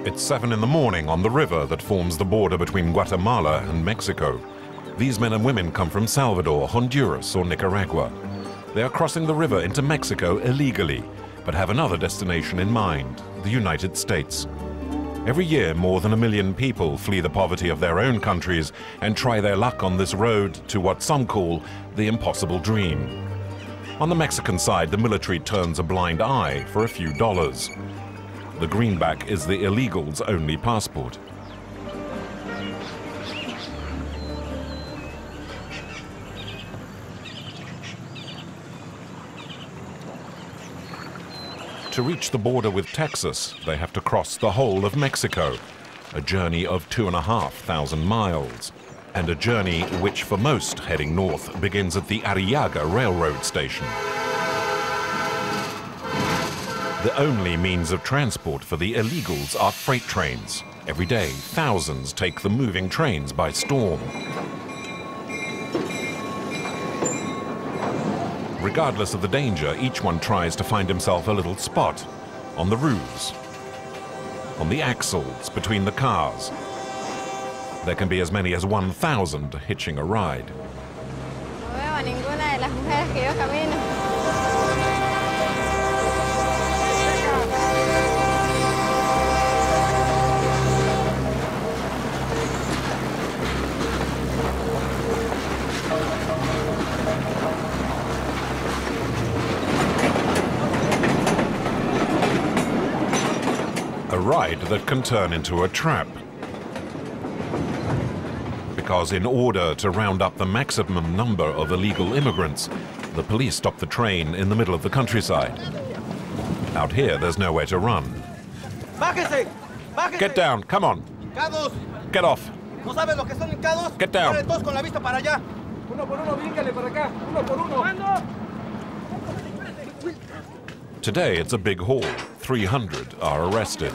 It's 7 in the morning on the river that forms the border between Guatemala and Mexico. These men and women come from Salvador, Honduras, or Nicaragua. They are crossing the river into Mexico illegally, but have another destination in mind, the United States. Every year, more than 1 million people flee the poverty of their own countries and try their luck on this road to what some call the impossible dream. On the Mexican side, the military turns a blind eye for a few dollars. The greenback is the illegal's only passport. To reach the border with Texas, they have to cross the whole of Mexico, a journey of 2,500 miles, and a journey which for most heading north begins at the Arriaga railroad station. The only means of transport for the illegals are freight trains. Every day, thousands take the moving trains by storm. Regardless of the danger, each one tries to find himself a little spot on the roofs, on the axles between the cars. There can be as many as 1,000 hitching a ride. No veo a ninguna de las mujeres que yo camino. A ride that can turn into a trap. Because in order to round up the maximum number of illegal immigrants, the police stop the train in the middle of the countryside. Out here, there's nowhere to run. Get down, come on. Get off. Get down. Today, it's a big haul. 300 are arrested.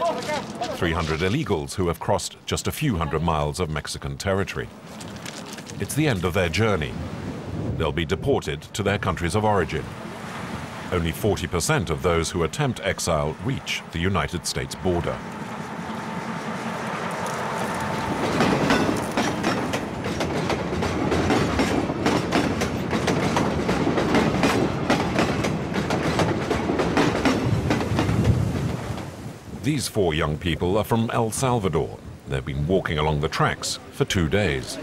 300 illegals who have crossed just a few hundred miles of Mexican territory. It's the end of their journey. They'll be deported to their countries of origin. Only 40% of those who attempt exile reach the United States border. These 4 young people are from El Salvador. They've been walking along the tracks for 2 days.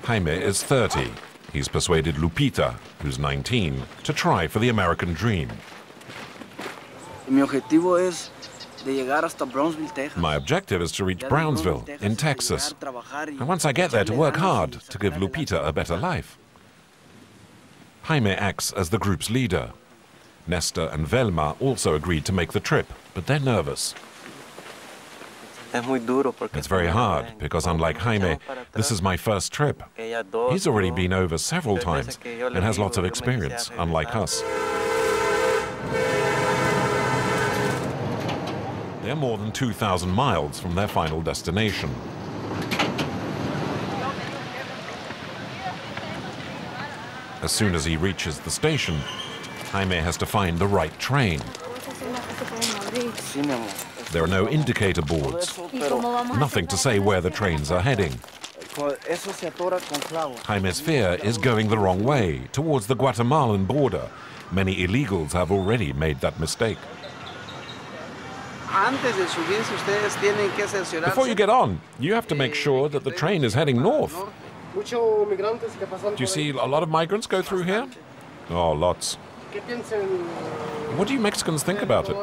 Jaime is 30. He's persuaded Lupita, who's 19, to try for the American dream. My objective is to reach Brownsville, in Texas. And once I get there, to work hard to give Lupita a better life. Jaime acts as the group's leader. Nesta and Velma also agreed to make the trip, but they're nervous. It's very hard, because unlike Jaime, this is my first trip. He's already been over several times and has lots of experience, unlike us. They're more than 2,000 miles from their final destination. As soon as he reaches the station, Jaime has to find the right train. There are no indicator boards, nothing to say where the trains are heading. Jaime's fear is going the wrong way, towards the Guatemalan border. Many illegals have already made that mistake. Before you get on, you have to make sure that the train is heading north. Do you see a lot of migrants go through here? Oh, lots. What do you Mexicans think about it?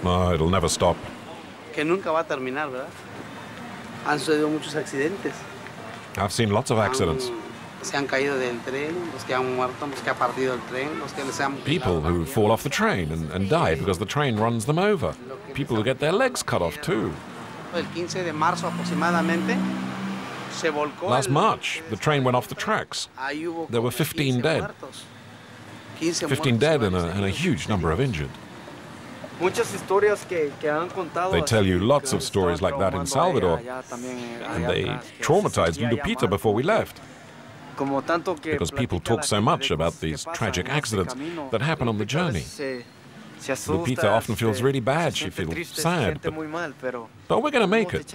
Oh, it'll never stop. I've seen lots of accidents. People who fall off the train and die because the train runs them over. People who get their legs cut off too. Last March, the train went off the tracks. There were 15 dead. 15 dead and a huge number of injured. They tell you lots of stories like that in Salvador, and they traumatized Lupita before we left. because people talk so much about these tragic accidents that happen on the journey. Lupita often feels really bad. She feels sad, but we're going to make it.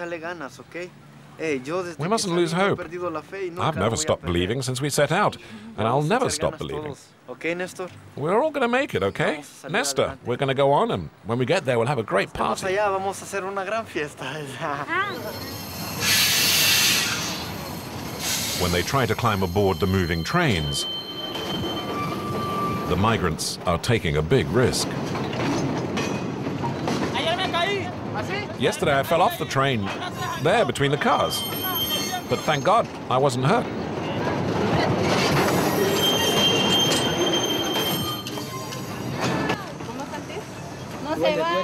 We mustn't lose hope. I've never stopped believing since we set out, and I'll never stop believing. We're all going to make it, okay? Nestor, we're going to go on, and when we get there, we'll have a great party. When they try to climb aboard the moving trains, the migrants are taking a big risk. Yesterday I fell off the train there between the cars, but thank God I wasn't hurt.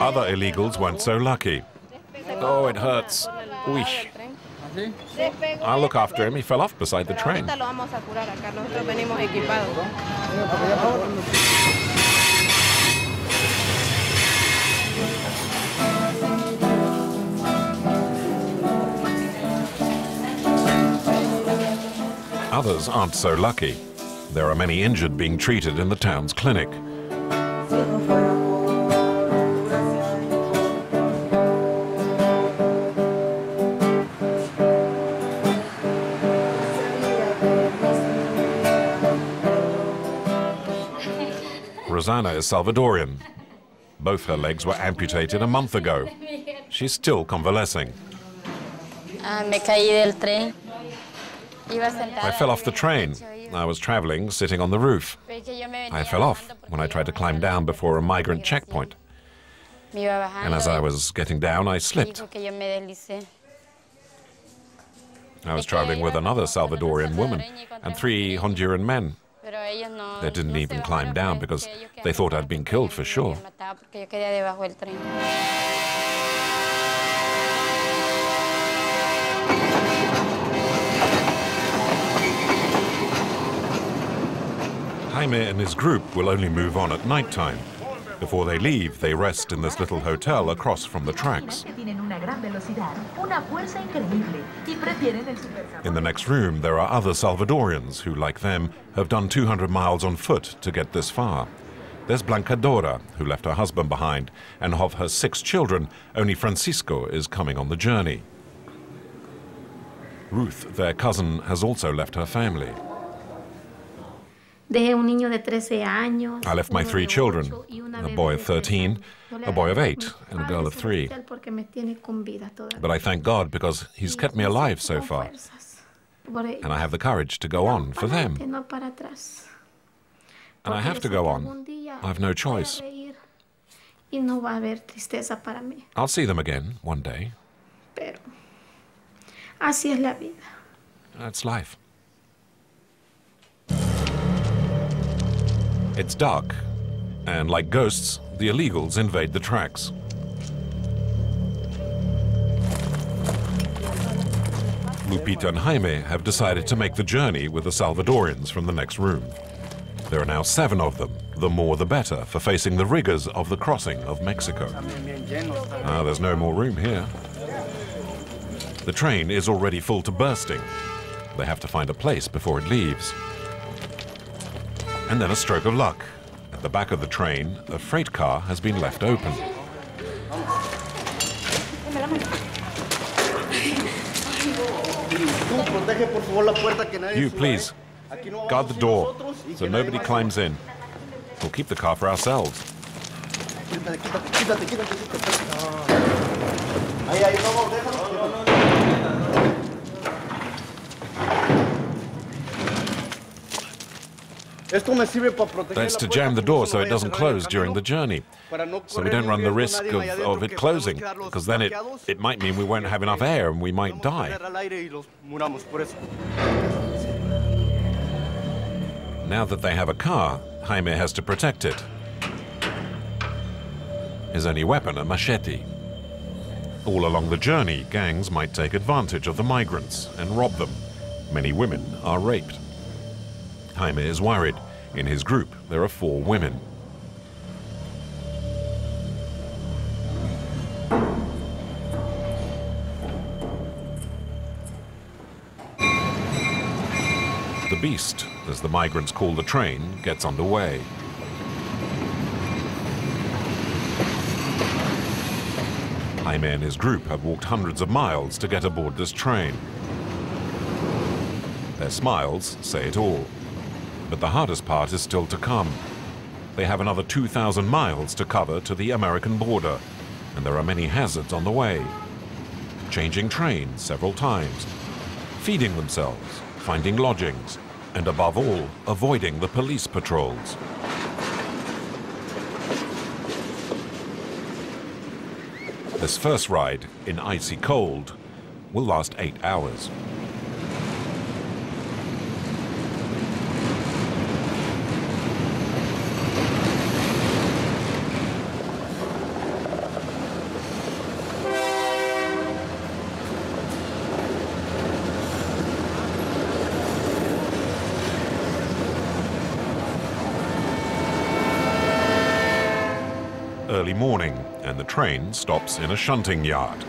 Other illegals weren't so lucky. Oh, it hurts. Weesh. I'll look after him. He fell off beside the train. Others aren't so lucky. There are many injured being treated in the town's clinic. Rosanna is Salvadorian. Both her legs were amputated a month ago. She's still convalescing. I fell off the train. I was traveling, sitting on the roof. I fell off when I tried to climb down before a migrant checkpoint. And as I was getting down, I slipped. I was traveling with another Salvadorian woman and 3 Honduran men. They didn't even climb down because they thought I'd been killed for sure. Jaime and his group will only move on at night time. Before they leave, they rest in this little hotel across from the tracks. In the next room, there are other Salvadorians who, like them, have done 200 miles on foot to get this far. There's Blancadora, who left her husband behind, and of her 6 children, only Francisco is coming on the journey. Ruth, their cousin, has also left her family. I left my 3 children, a boy of 13, a boy of 8, and a girl of 3. But I thank God because He's kept me alive so far. And I have the courage to go on for them. And I have to go on. I have no choice. I'll see them again one day. That's life. It's dark, and like ghosts, the illegals invade the tracks. Lupita and Jaime have decided to make the journey with the Salvadorians from the next room. There are now 7 of them, the more the better for facing the rigors of the crossing of Mexico. There's no more room here. The train is already full to bursting. They have to find a place before it leaves. And then a stroke of luck. At the back of the train, a freight car has been left open. You, please, guard the door so nobody climbs in. We'll keep the car for ourselves. That's to jam the door so it doesn't close during the journey, so we don't run the risk of it closing, because then it might mean we won't have enough air and we might die. Now that they have a car, Jaime has to protect it. His only weapon, a machete. All along the journey, gangs might take advantage of the migrants and rob them. Many women are raped. Jaime is worried. In his group, there are 4 women. The the beast, as the migrants call the train, gets underway. Jaime and his group have walked hundreds of miles to get aboard this train. Their smiles say it all. But the hardest part is still to come. They have another 2,000 miles to cover to the American border, and there are many hazards on the way. Changing trains several times, feeding themselves, finding lodgings, and above all, avoiding the police patrols. This first ride, in icy cold, will last 8 hours. Early morning, and the train stops in a shunting yard.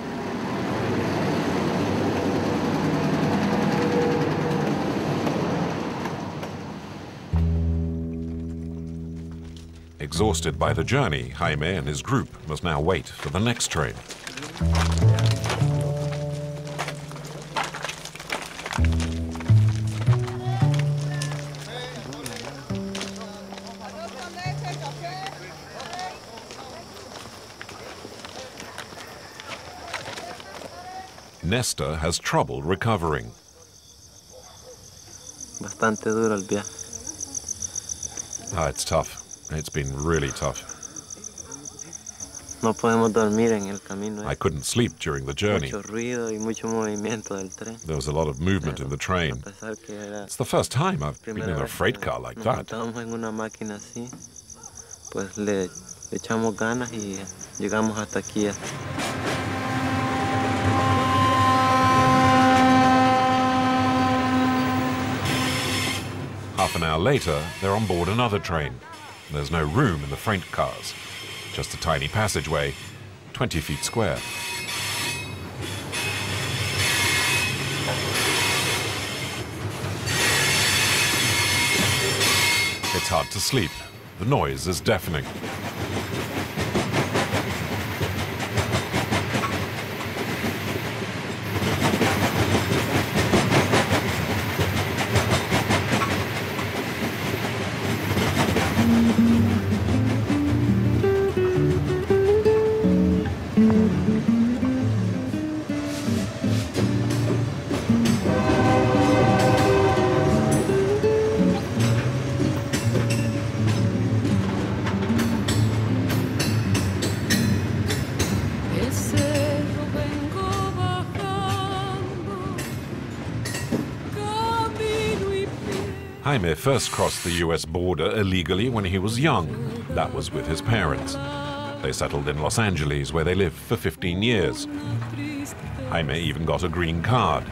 Exhausted by the journey, Jaime and his group must now wait for the next train. Nesta has trouble recovering. Bastante duro el viaje. It's tough. It's been really tough. No podemos dormir en el camino. I couldn't sleep during the journey. Mucho ruido y mucho movimiento del tren. There was a lot of movement in the train. It's the first time I've been in a freight car like that. Estamos en una máquina así, pues le echamos ganas y llegamos hasta aquí. Half an hour later, they're on board another train. There's no room in the freight cars, just a tiny passageway, 20 feet square. It's hard to sleep. The noise is deafening. Jaime first crossed the US border illegally when he was young. That was with his parents. They settled in Los Angeles, where they lived for 15 years. Jaime even got a green card.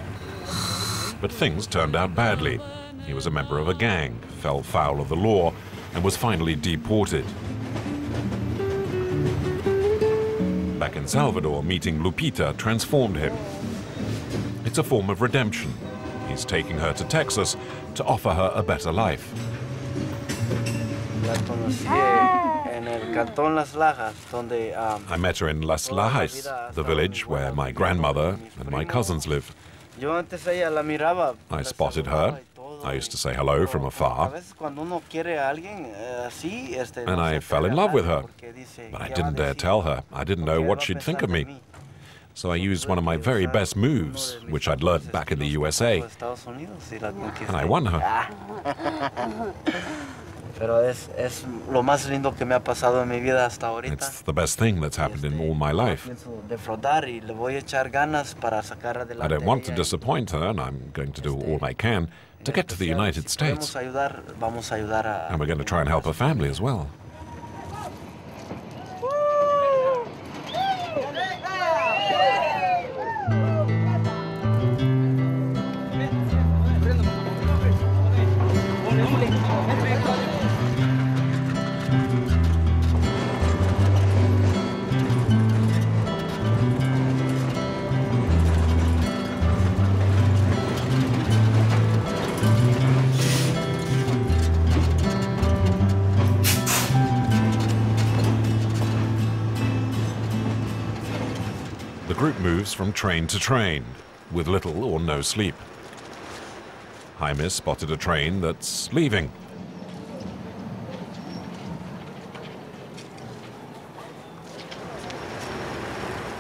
But things turned out badly. He was a member of a gang, fell foul of the law, and was finally deported. Back in Salvador, meeting Lupita transformed him. It's a form of redemption. He's taking her to Texas to offer her a better life. I met her in Las Lajas, the village where my grandmother and my cousins live. I spotted her. I used to say hello from afar. And I fell in love with her. But I didn't dare tell her. I didn't know what she'd think of me. So I used one of my very best moves, which I'd learned back in the USA. And I won her. It's the best thing that's happened in all my life. I don't want to disappoint her, and I'm going to do all I can to get to the United States. And we're going to try and help her family as well. group moves from train to train, with little or no sleep. Jaime spotted a train that's leaving.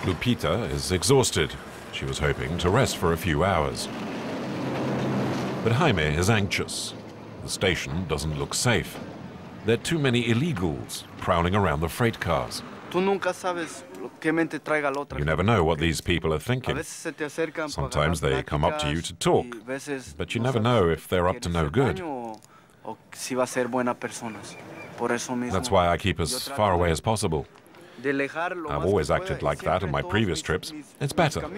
Lupita is exhausted. She was hoping to rest for a few hours. But Jaime is anxious. The station doesn't look safe. There are too many illegals prowling around the freight cars. You never know what these people are thinking. Sometimes they come up to you to talk, but you never know if they're up to no good. That's why I keep as far away as possible. I've always acted like that on my previous trips. It's better. What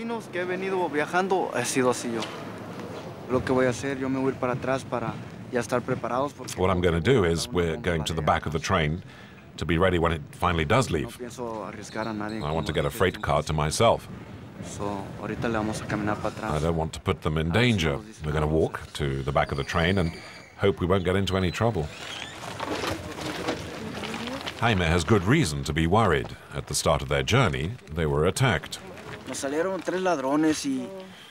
I'm going to do is we're going to the back of the train to be ready when it finally does leave. I want to get a freight car to myself. I don't want to put them in danger. We're going to walk to the back of the train and hope we won't get into any trouble. Jaime has good reason to be worried. At the start of their journey, they were attacked.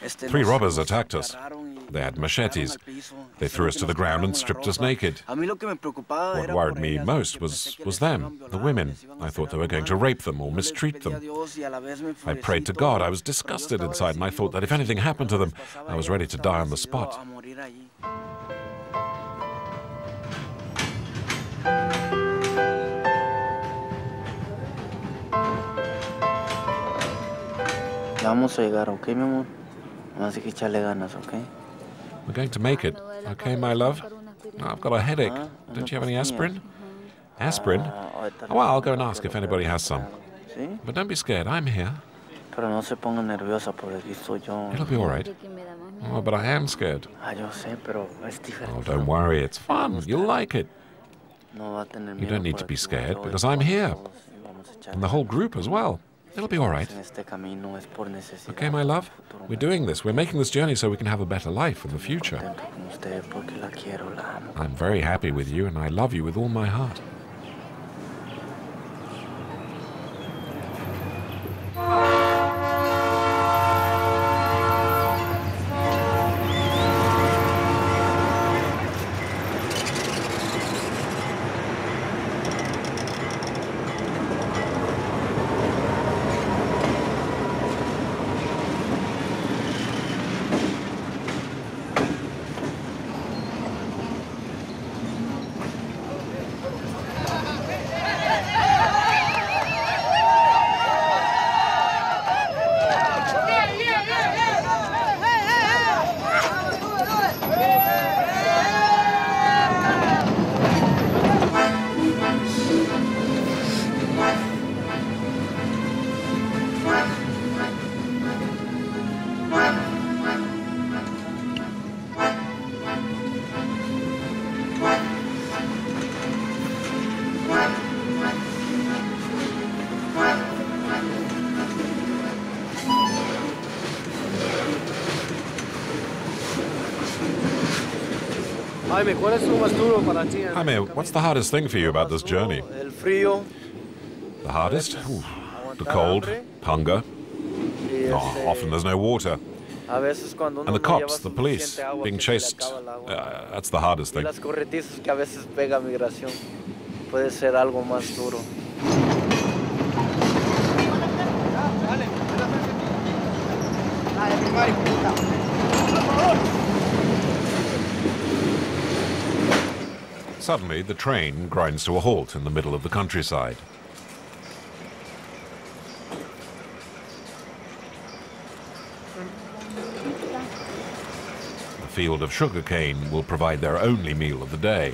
3 robbers attacked us. They had machetes. They threw us to the ground and stripped us naked. What worried me most was them, the women. I thought they were going to rape them or mistreat them. I prayed to God. I was disgusted inside, and I thought that if anything happened to them, I was ready to die on the spot. Vamos a llegar, okay, mi amor? Vamos a echarle ganas, okay? We're going to make it. Okay, my love? Oh, I've got a headache. Don't you have any aspirin? Aspirin? Oh, well, I'll go and ask if anybody has some. But don't be scared. I'm here. Pero no se ponga nerviosa, porque aquí estoy yo. It'll be all right. Oh, but I am scared. Yo sé, pero es diferente. Oh, don't worry. It's fun. You'll like it. You don't need to be scared, because I'm here. And the whole group as well. It'll be all right. Okay, my love? We're doing this. We're making this journey so we can have a better life in the future. I'm very happy with you, and I love you with all my heart. Jaime, what's the hardest thing for you about this journey? The hardest? Ooh, the cold, hunger. Oh, often there's no water. And the cops, the police, being chased, that's the hardest thing. Suddenly, the train grinds to a halt in the middle of the countryside. The field of sugarcane will provide their only meal of the day.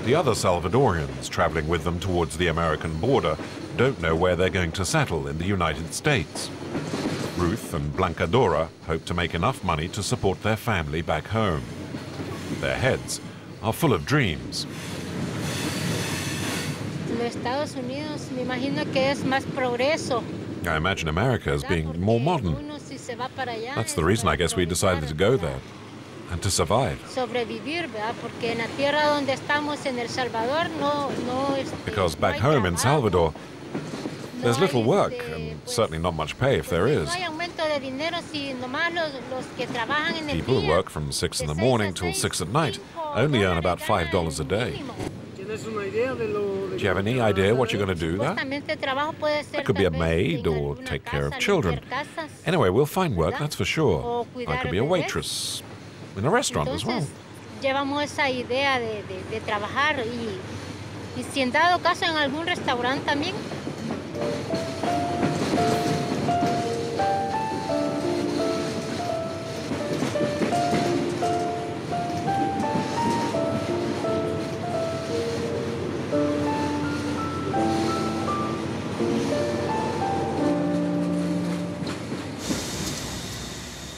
The other Salvadorians traveling with them towards the American border don't know where they're going to settle in the United States. Ruth and Blancadora hope to make enough money to support their family back home. Their heads are full of dreams. I imagine America as being more modern. That's the reason I guess we decided to go there. And to survive. Because back home in Salvador, there's little work, and certainly not much pay if there is. People who work from 6 in the morning till 6 at night only earn about $5 a day. Do you have any idea what you're going to do there? It could be a maid or take care of children. Anyway, we'll find work, that's for sure. I could be a waitress in a restaurant as well. Llevamos esa idea de trabajar y si en dado caso en algún restaurante también.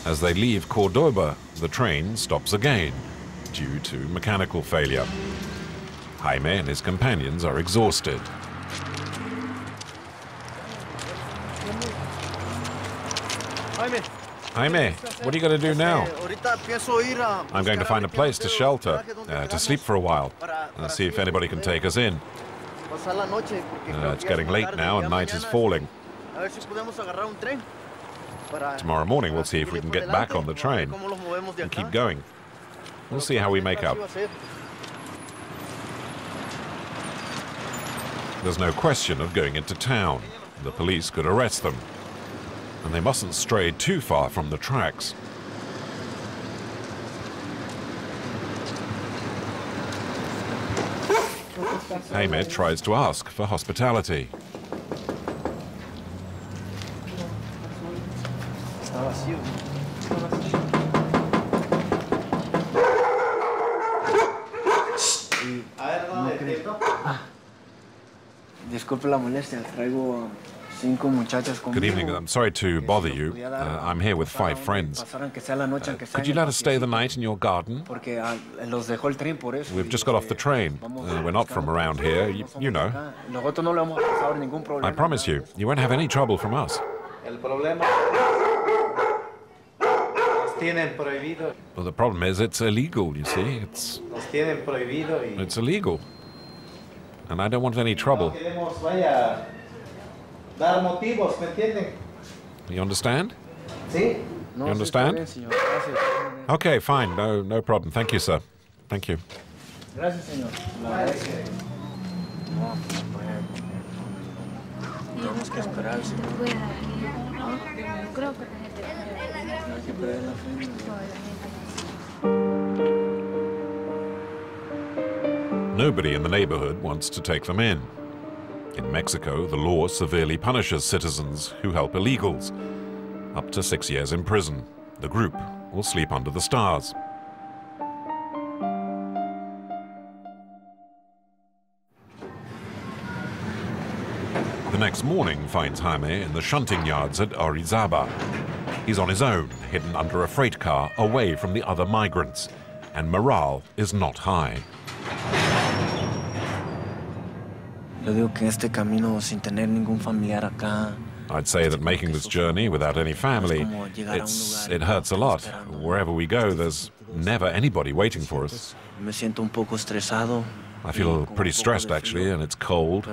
As they leave Cordoba, the train stops again due to mechanical failure. Jaime and his companions are exhausted. Jaime, what are you going to do now? I'm going to find a place to shelter, to sleep for a while, and see if anybody can take us in. It's getting late now and night is falling. Tomorrow morning we'll see if we can get back on the train and keep going. We'll see how we make out. There's no question of going into town. The police could arrest them. And they mustn't stray too far from the tracks. Jaime tries to ask for hospitality. Good evening. I'm sorry to bother you. I'm here with 5 friends. Could you let us stay the night in your garden? We've just got off the train. We're not from around here, you know. I promise you, you won't have any trouble from us. Well, the problem is it's illegal, you see. It's illegal. And I don't want any trouble. You understand? You understand? Okay, fine. No problem. Thank you, sir. Thank you. Nobody in the neighborhood wants to take them in. In Mexico, the law severely punishes citizens who help illegals. Up to 6 years in prison. The group will sleep under the stars. The next morning finds Jaime in the shunting yards at Orizaba. He's on his own, hidden under a freight car away from the other migrants, and morale is not high. I'd say that making this journey without any family, it hurts a lot. Wherever we go, there's never anybody waiting for us. I feel pretty stressed, actually, and it's cold.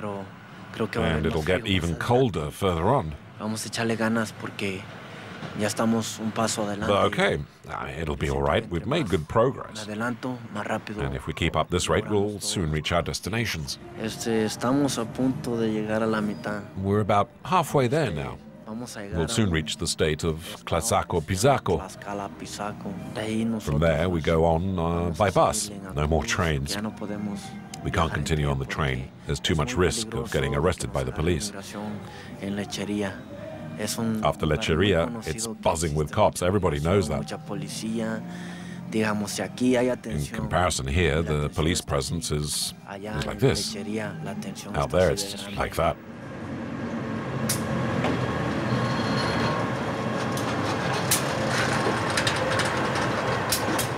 And it'll get even colder further on. But okay, it'll be all right. We've made good progress. And if we keep up this rate, we'll soon reach our destinations. We're about halfway there now. We'll soon reach the state of Tlaxaco-Pizaco. From there, we go on by bus. No more trains. We can't continue on the train. There's too much risk of getting arrested by the police. After Lecheria, it's buzzing with cops. Everybody knows that. In comparison here, the police presence is like this. Out there, it's like that.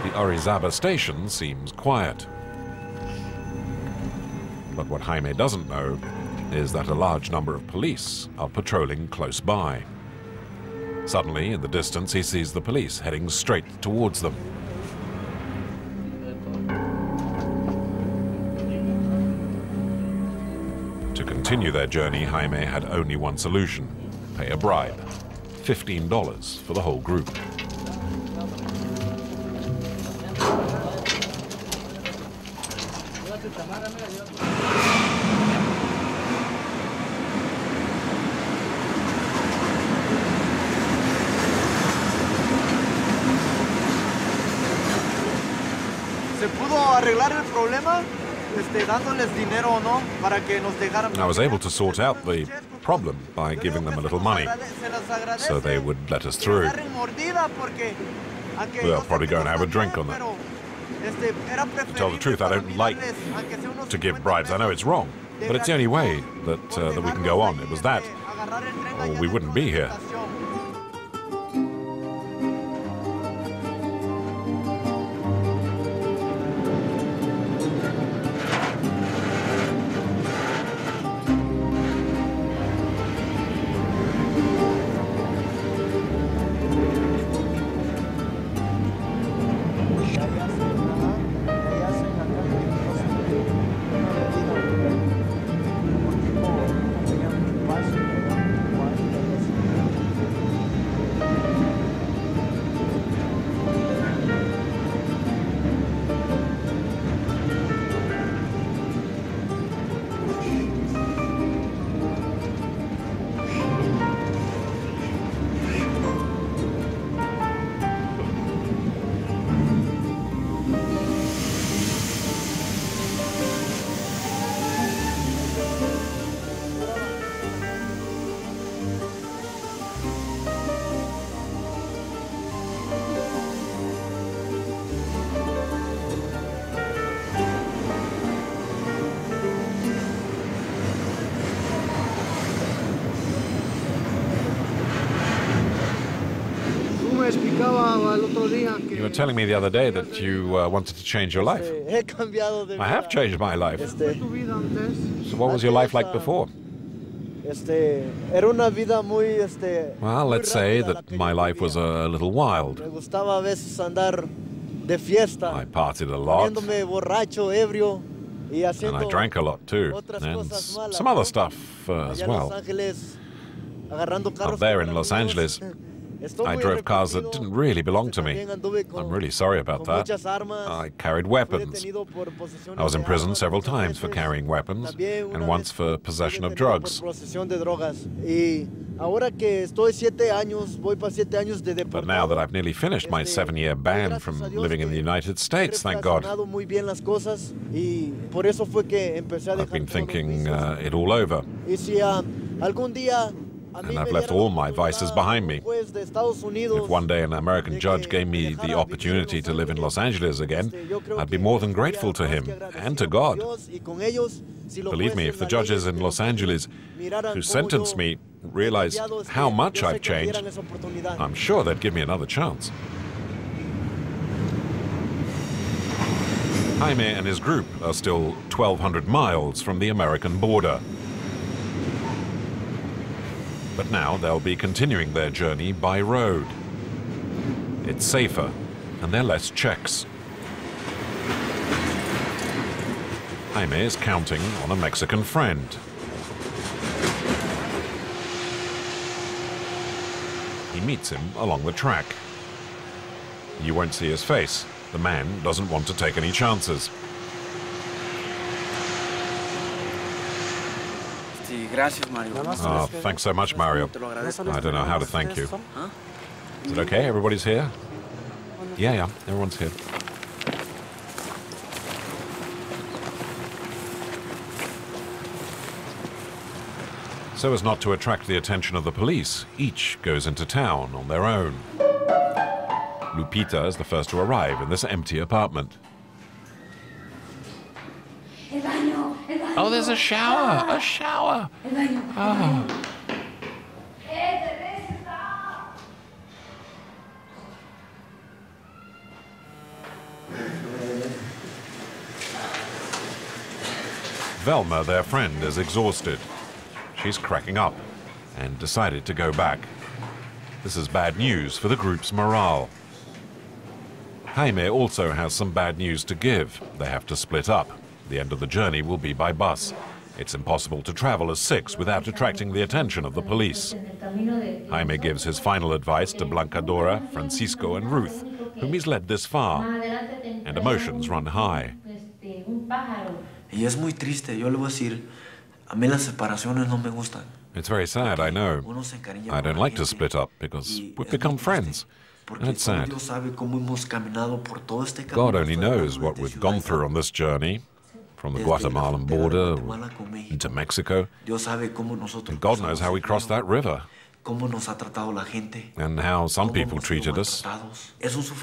The Orizaba station seems quiet. But what Jaime doesn't know is that a large number of police are patrolling close by. Suddenly, in the distance, he sees the police heading straight towards them. To continue their journey, Jaime had only one solution: pay a bribe, $15 for the whole group. I was able to sort out the problem by giving them a little money, so they would let us through. They'll probably go and have a drink on that. To tell the truth, I don't like to give bribes. I know it's wrong, but it's the only way that we can go on. It was that, or we wouldn't be here. You were telling me the other day that you wanted to change your life. I have changed my life. So what was your life like before? Well, let's say that my life was a little wild. I partied a lot. And I drank a lot too. And some other stuff as well. Up there in Los Angeles, I drove cars that didn't really belong to me. I'm really sorry about that. I carried weapons. I was in prison several times for carrying weapons, and once for possession of drugs. But now that I've nearly finished my 7-year ban from living in the United States, thank God, I've been thinking it all over. And I've left all my vices behind me. If one day an American judge gave me the opportunity to live in Los Angeles again, I'd be more than grateful to him and to God. Believe me, if the judges in Los Angeles who sentenced me realize how much I've changed, I'm sure they'd give me another chance. Jaime and his group are still 1,200 miles from the American border. But now they'll be continuing their journey by road. It's safer, and there are less checks. Jaime is counting on a Mexican friend. He meets him along the track. You won't see his face. The man doesn't want to take any chances. Oh, thanks so much, Mario. I don't know how to thank you. Is it okay? Everybody's here? Yeah, everyone's here. So as not to attract the attention of the police, each goes into town on their own. Lupita is the first to arrive in this empty apartment. Oh, there's a shower! A shower! Oh. Velma, their friend, is exhausted. She's cracking up and decided to go back. This is bad news for the group's morale. Jaime also has some bad news to give. They have to split up. The end of the journey will be by bus. It's impossible to travel as six without attracting the attention of the police. Jaime gives his final advice to Blancadora, Francisco and Ruth, whom he's led this far. And emotions run high. Y es muy triste, yo le voy a decir, a mí las separaciones no me gustan. It's very sad, I know. I don't like to split up because we've become friends. And it's sad. God only knows what we've gone through on this journey, from the Guatemalan border into Mexico. And God knows how we crossed that river. And how some people treated us,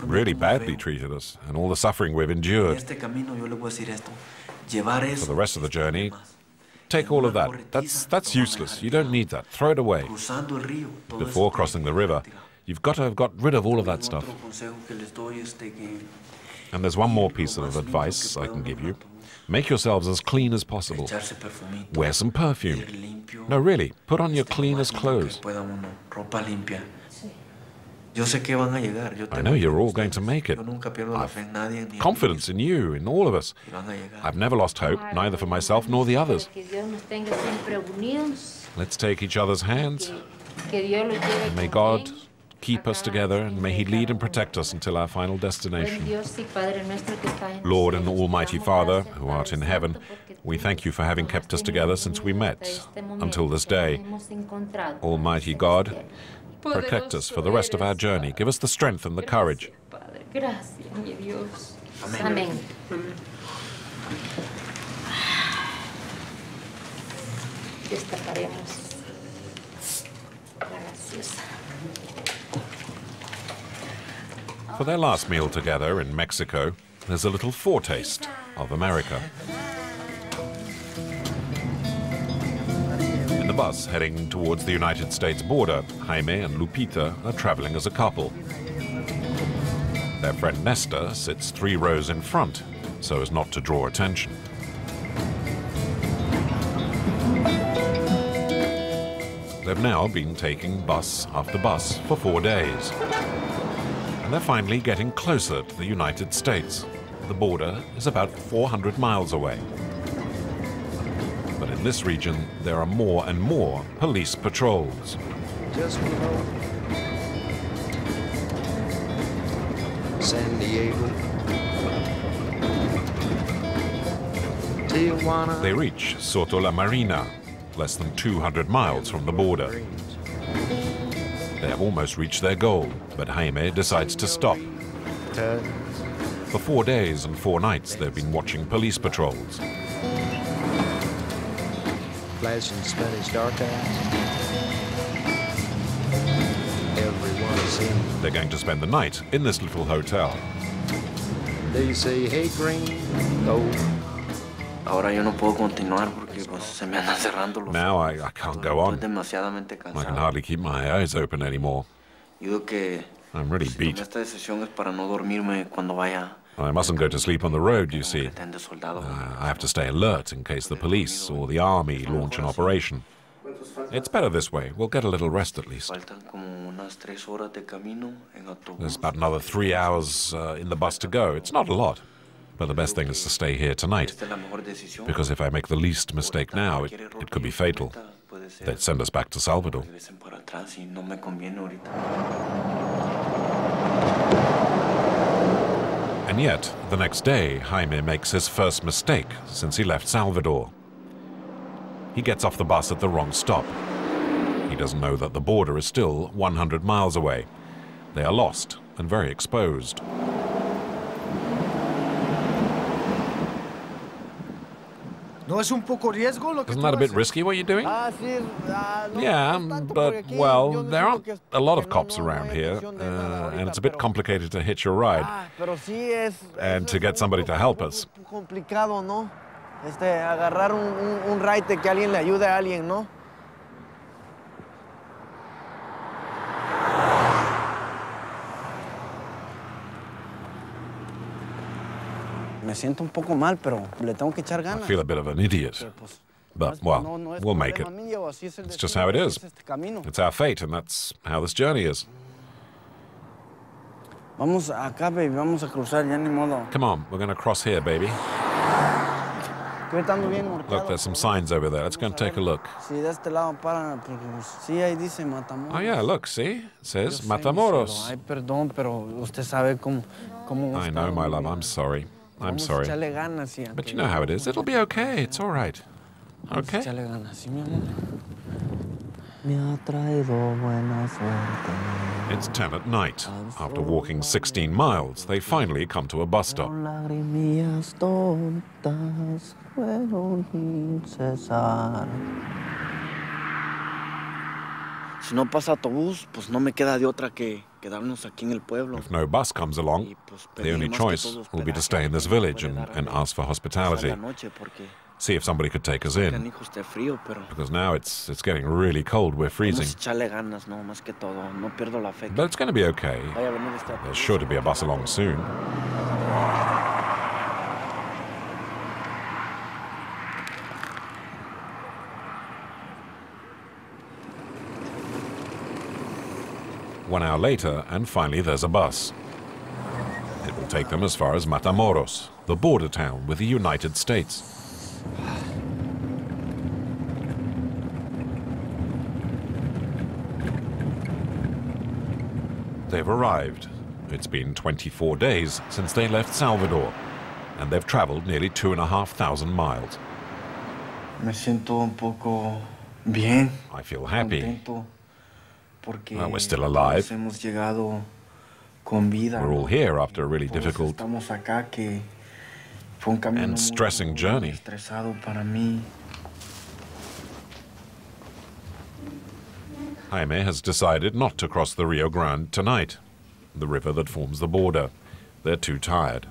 really badly treated us, and all the suffering we've endured. For the rest of the journey, take all of that. That's useless. You don't need that. Throw it away. Before crossing the river, you've got to have got rid of all of that stuff. And there's one more piece of advice I can give you. Make yourselves as clean as possible. Wear some perfume. No, really, put on your cleanest clothes. I know you're all going to make it. I've confidence in you, in all of us. I've never lost hope, neither for myself nor the others. Let's take each other's hands. May God keep us together, and may He lead and protect us until our final destination. Lord and Almighty Father, who art in heaven, we thank you for having kept us together since we met, until this day. Almighty God, protect us for the rest of our journey. Give us the strength and the courage. Amen. For their last meal together in Mexico, there's a little foretaste of America. In the bus heading towards the United States border, Jaime and Lupita are traveling as a couple. Their friend Nesta sits 3 rows in front, so as not to draw attention. They've now been taking bus after bus for 4 days. And they're finally getting closer to the United States. The border is about 400 miles away. But in this region, there are more and more police patrols. Just below San Diego, Tijuana. They reach Soto La Marina, less than 200 miles from the border. They have almost reached their goal, but Jaime decides to stop. For 4 days and 4 nights, they've been watching police patrols. Flashing Spanish dark eyes. Everyone is in. They're going to spend the night in this little hotel. They say, hey, green, go. Ahora yo no puedo continuar porque pues se me andan cerrando los ojos. Now I can't go on. Demasiadamente I can cansado. hardly keep my eyes open anymore. Yo digo que I'm really si beat. tomé esta decisión es para no dormirme cuando vaya. I mustn't go to sleep on the road, you see. Pretende soldado. I have to stay alert in case the police or the army launch an operation. It's better this way. We'll get a little rest at least. Faltan como unas 3 horas de camino en autobús. There's about another 3 hours in the bus to go. It's not a lot. But the best thing is to stay here tonight, Esta es la mejor decisión. because if I make the least mistake now, it could be fatal. Puede ser They'd send us back to Salvador. regresen para atrás y no me conviene ahorita. And yet, the next day, Jaime makes his first mistake since he left Salvador. He gets off the bus at the wrong stop. He doesn't know that the border is still 100 miles away. They are lost and very exposed. Isn't that a bit risky what you're doing? Yeah, but, well, there aren't a lot of cops around here, and it's a bit complicated to hitch a ride, and to get somebody to help us. Agarrar un ride que alguien le ayude a alguien, ¿no? Me siento un poco mal, pero le tengo que echar ganas. I feel a bit of an idiot, but, well, we'll make it. It's just how it is. It's our fate, and that's how this journey is. Vamos acá, baby, vamos a cruzar, ya ni modo. Come on, we're going to cross here, baby. Look, there's some signs over there. Let's go and take a look. Oh yeah, look, see? It says Matamoros. I know, my love, I'm sorry. I'm sorry. But you know how it is. It'll be okay. It's all right. Okay? It's 10 at night. After walking 16 miles, they finally come to a bus stop. Si no pasa autobús, pues no me queda de otra que quedarnos aquí en el pueblo. If no bus comes along, the only choice will be to stay in this village and ask for hospitality. See if somebody could take us in. Because now it's getting really cold, we're freezing. But it's going to be okay. There's sure to be a bus along soon. One hour later, and finally there's a bus. It will take them as far as Matamoros, the border town with the United States. They've arrived. It's been 24 days since they left Salvador, and they've traveled nearly 2,500 miles. Me siento un poco bien. I feel happy. Contento. Well, we're still alive. We're all here after a really difficult and stressing journey. Jaime has decided not to cross the Rio Grande tonight, the river that forms the border. They're too tired.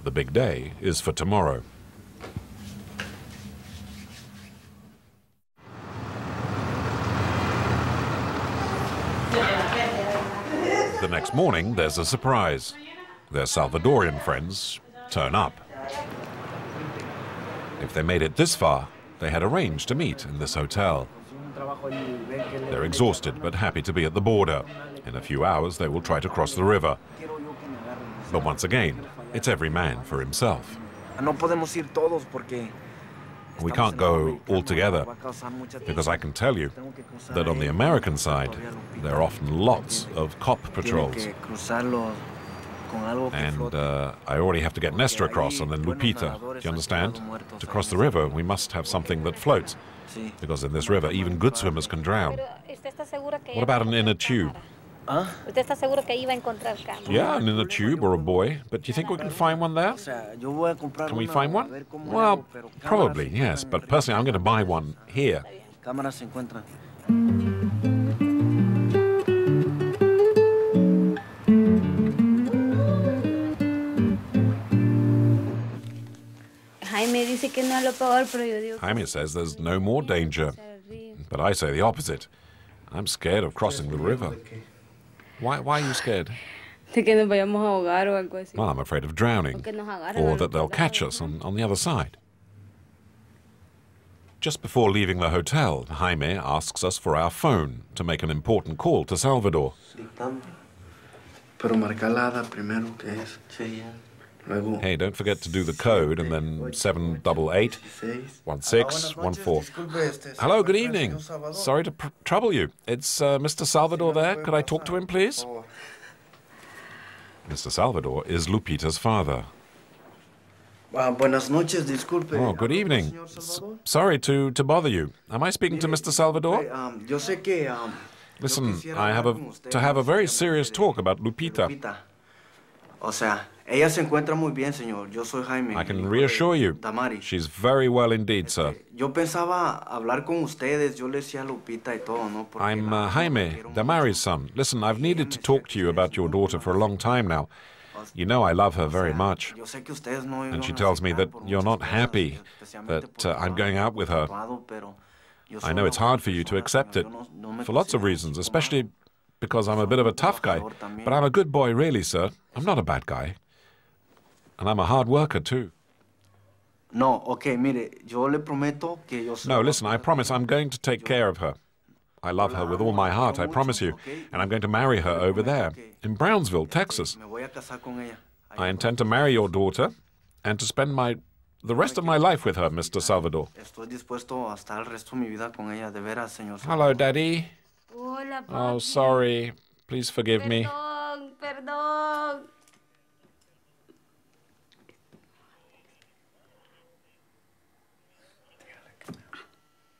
The big day is for tomorrow. The next morning, there's a surprise. Their Salvadorian friends turn up. If they made it this far, they had arranged to meet in this hotel. They're exhausted but happy to be at the border. In a few hours, they will try to cross the river. But once again, it's every man for himself. We can't go all together, because I can tell you that on the American side, there are often lots of cop patrols. And I already have to get Nestor across and then Lupita, do you understand? To cross the river, we must have something that floats, because in this river, even good swimmers can drown. What about an inner tube? Yeah, an inner tube or a buoy, but do you think we can find one there? Can we find one? Well, probably, yes, but personally I'm going to buy one here. Jaime says there's no more danger, but I say the opposite. I'm scared of crossing the river. Why are you scared? Well, I'm afraid of drowning, or that they'll catch us on the other side. Just before leaving the hotel, Jaime asks us for our phone to make an important call to Salvador. Hey, don't forget to do the code, and then 788 1614. Hello, good evening. Sorry to trouble you. It's Mr. Salvador there. Could I talk to him, please? Mr. Salvador is Lupita's father. Buenas noches, disculpe. Oh, good evening. Sorry to bother you. Am I speaking to Mr. Salvador? Yo sé que, Listen, I have to have a very serious talk about Lupita. O sea, ella se encuentra muy bien, señor. Yo soy Jaime. I can reassure you, Damaris. she's very well indeed, sir. Yo pensaba hablar con ustedes. Yo le decía a Lupita y todo, ¿no? Porque I'm la Jaime, quiero Damari's mucho. son. Listen, I've needed to talk to you about your daughter for a long time now. You know I love her very much. Yo sé que ustedes no And she iban a tells me aceptar that por you're muchas not cosas, happy especialmente that por I'm going out with her. trabajo, pero yo I soy know una it's hard buena for you to persona, accept señor. it, Yo no me for lots of considero un reasons, chico especially malo. because I'm a bit of a tough guy. But I'm a good boy, really, sir. I'm not a bad guy. And I'm a hard worker, too. No, okay, mire, yo le prometo que yo No, listen, I promise I'm going to take care of her. I love her with all my heart, I promise you. And I'm going to marry her over there, in Brownsville, Texas. Me voy a casar con ella. I intend to marry your daughter and to spend the rest of my life with her, Mr. Salvador. Estoy dispuesto a estar el resto de mi vida con ella, de veras, señor. Hello, Daddy. Hola, papi. Oh, sorry. Please forgive me. Perdón, perdón.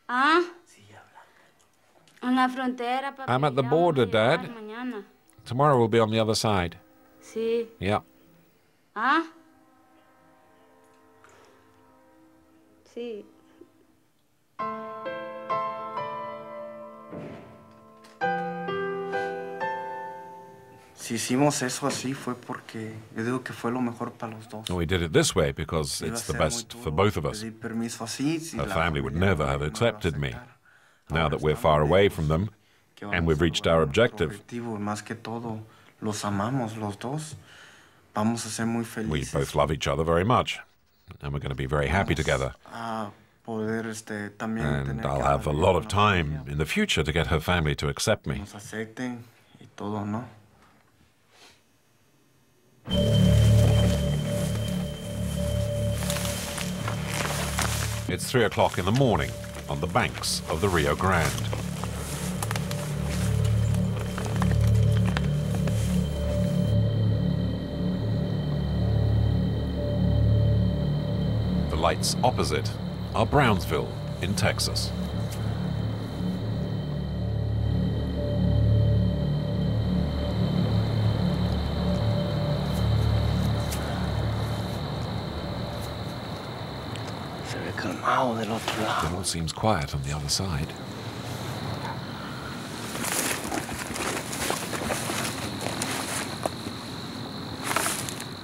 ¿Ah? En la frontera, papi. I'm at the Ya border, vamos a llegar Dad. mañana. Tomorrow we'll be on the other side. Sí. Yeah. ¿Ah? Sí. Si hicimos eso así fue porque yo digo que fue lo mejor para los dos. We did it this way because Iba a it's the ser muy best duro for both of us. pedir permiso así, si Her la family would familia never have no lo accepted me. aceptara. Now Ahora that we're estamos far away lejos, from them, que and vamos we've a reached our lograr nuestro objective. objetivo, más que todo, los amamos los dos. Vamos a ser muy We felices. both love each other very much, and we're going to be very happy together. A poder también And tener I'll que have a darle lot of una time familia, in the future to get her family to accept me. nos acepten y todo, ¿no? It's 3 o'clock in the morning on the banks of the Rio Grande. The lights opposite are Brownsville in Texas. Se ve calmado del otro lado. It all seems quiet on the other side.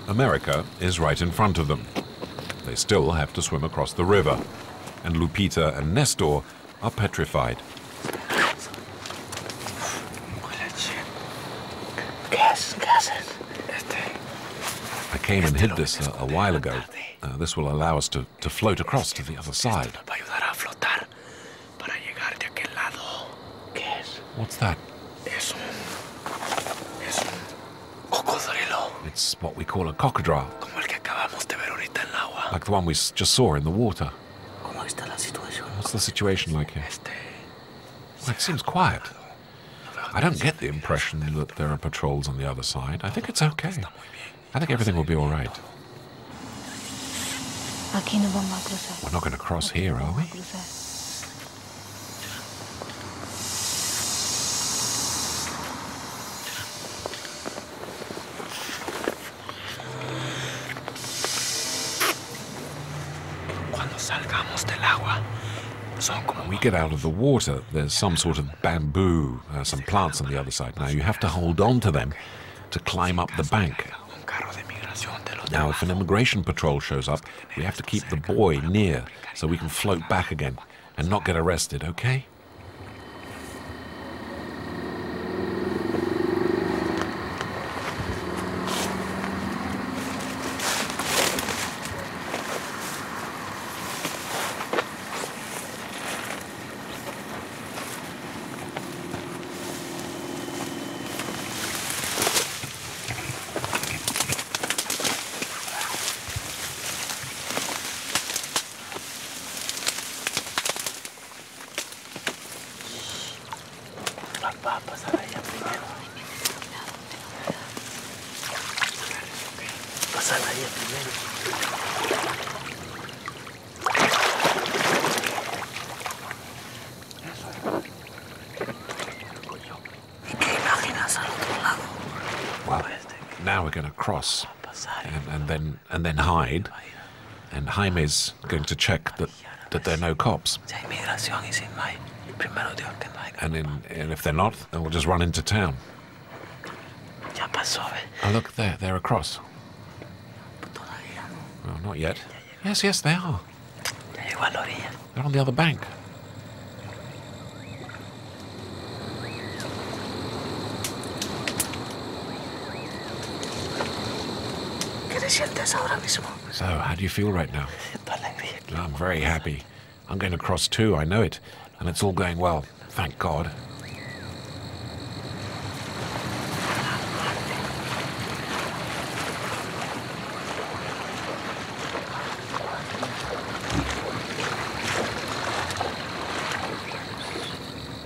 America is right in front of them. They still have to swim across the river, and Lupita and Nestor are petrified. I came and hid this a while ago. This will allow us to float across to the other side. Va a ayudar a flotar para llegar de aquel lado. ¿Qué es? What's that? Es un cocodrilo, It's what we call a crocodile, como el que acabamos de ver ahorita en el agua. like the one we just saw in the water. ¿Cómo está la situación? What's the situation like here? Well, it seems quiet. I don't get the impression that there are patrols on the other side. I think it's okay. I think everything will be all right. Aquí no vamos a cruzar. We're not going to cross here, are we? Cuando salgamos del agua, son como When we get out of the water, there's some sort of bamboo, some plants on the other side. Now, you have to hold on to them to climb up the bank. un carro de migración de los Now, if an immigration patrol shows up, we have to keep the boy near so we can float back again and not get arrested, okay? Va a pasar allá primero. Pasar allá primero. ¿Y qué imaginas al otro lado? now we're going to cross and then hide. And Jaime's going to check that there are no cops. And if they're not, then we'll just run into town. Oh, look, they're across. Oh, not yet. Yes, they are. They're on the other bank. So, how do you feel right now? I'm very happy. I'm going to cross too, I know it. And it's all going well, thank God.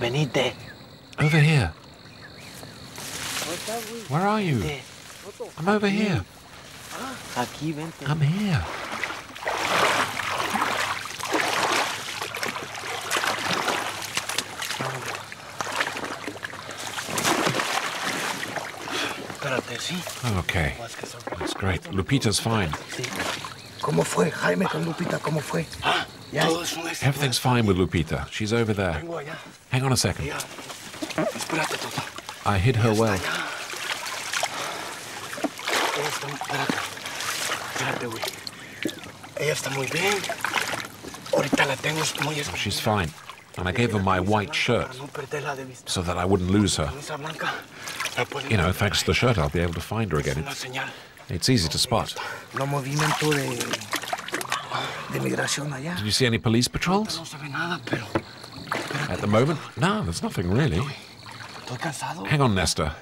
Venite. Over here. Where are you? I'm over here. Aquí, vente. I'm here. Espérate, sí. Okay, that's great. Lupita's fine. ¿Cómo fue, Jaime con Lupita? ¿Cómo fue? Todo es un éxito. Everything's fine with Lupita. She's over there. Vengo allá. Hang on a second. Espérate, Toto. I hid her well. Ella está... Espérate, güey. Ella está muy bien. Ahorita la tengo muy... She's fine. And I gave her my white shirt Para no perderla de vista. so that I wouldn't lose her. Esa blanca la pueden... You know, thanks to the shirt, I'll be able to find her again. Una señal. It's easy to spot. No movimiento de migración allá. Did you see any police patrols? No se ve nada, pero... At the moment? No, there's nothing really. Estoy cansado. Hang on, Nestor.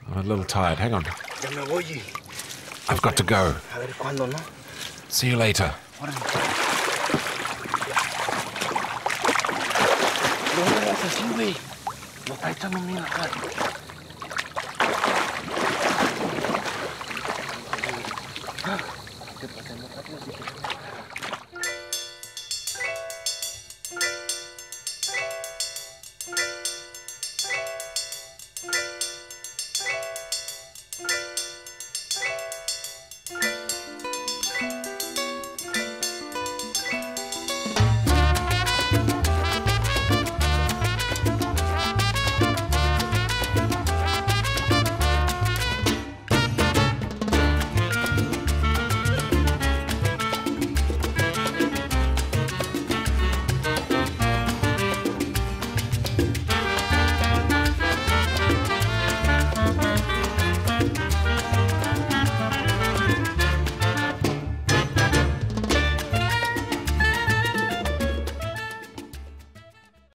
I'm a little tired. Hang on. Ya me voy y... I've got to go. A ver cuándo, ¿no? See you later. Órale. ¿Dónde vas así, güey? Lo está echando bien acá.